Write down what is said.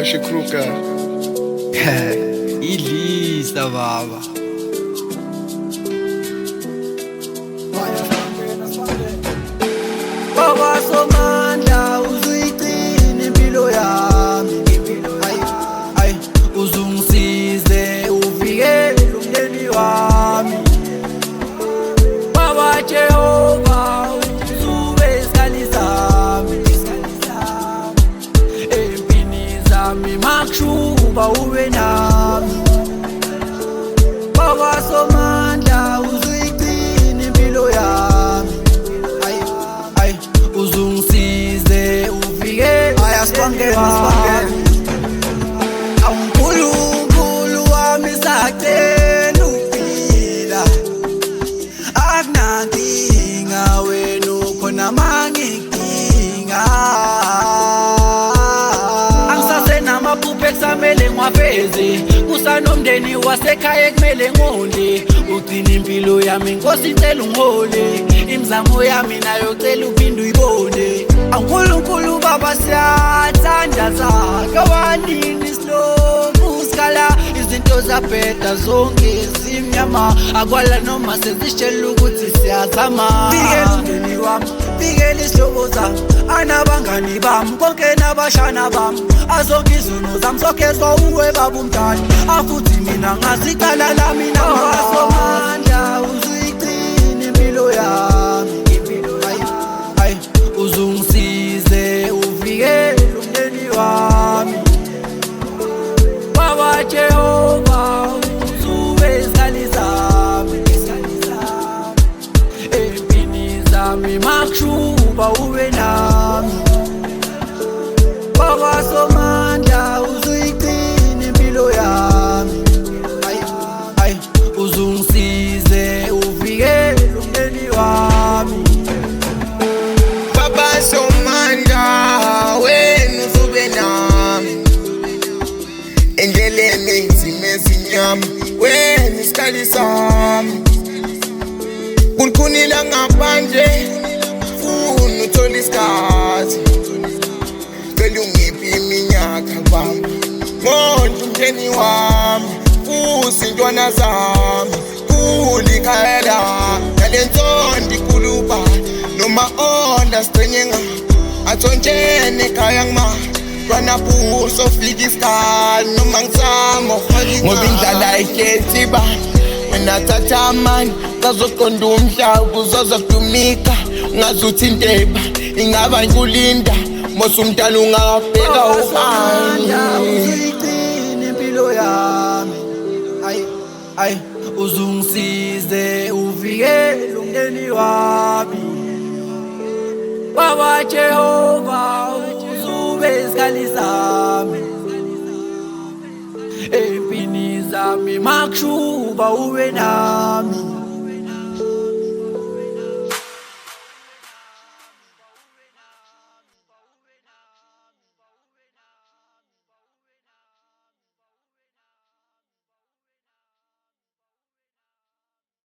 Josh Kruger. Ilista baba. Baba Somandla uzuyigcina impilo yami, ay uzungisize uvikele umndeni wami. Baba Jehova uzube isikali sami, empini zami makushuba ube nami. Baba Somandla uzuyigcina impilo yami, uzungisize uvikele uNkulunkulu wami sacela ukuphila, akunankinga wena ukhona mangidinga. Angisasenamaphupho ekusamele ngiwafeze, kusanomndeni wasekhaya ekumele ngondle. Ugcina impilo yami Nkosi ngicela ungihole, imizamo yami nayo cela uphinde uyibone. uNkulunkulu Baba siyathandaza, kawanini siloku sikala izinto zabheda zonke zimnyama, akwala noma sezishela ukuthi siyazama. Bikela umndeni wami, bikela isihlobo zami, anabangani bami bonke nabashana bami, azonke izono zami zokezwa uwe baba umdala, afuthi mina ngazicala lami Somandla uzuyigcina impilo yami, uzungisize uvikele umndeni wami. Baba Jehova uzube isikali sami, empini zami makushuba ube nami. Baba Somandla uzuyigcina impilo yami, uzungisize uvikele umndeni wami. Baba Somandla wena uzube nami, endleleni enzima ezinyama wena isikali sami. Kunkunila ngaphandle funa uthola isikhathi, cela ungiphe iminyaka baba, mondla umndeni wami, futhi intwana zami, kuli ikhaya lami. Nalensonto ikhuluba noma understanding athontshene ekhaya ngima rana buso fika isikali noma ngizama ngoba indlala ayikhethi ba. Wena thatha amani kazoqonda umhlaba uzoza kudumika, ngazuthi inteba ingaba nkulinda mose umntana ungabheka ubani. Uzuyigcina impilo yami, uzungisize uvikele umndeni wami. Baba Jehova uzube isikali sami, empini zami makushuba ube nami.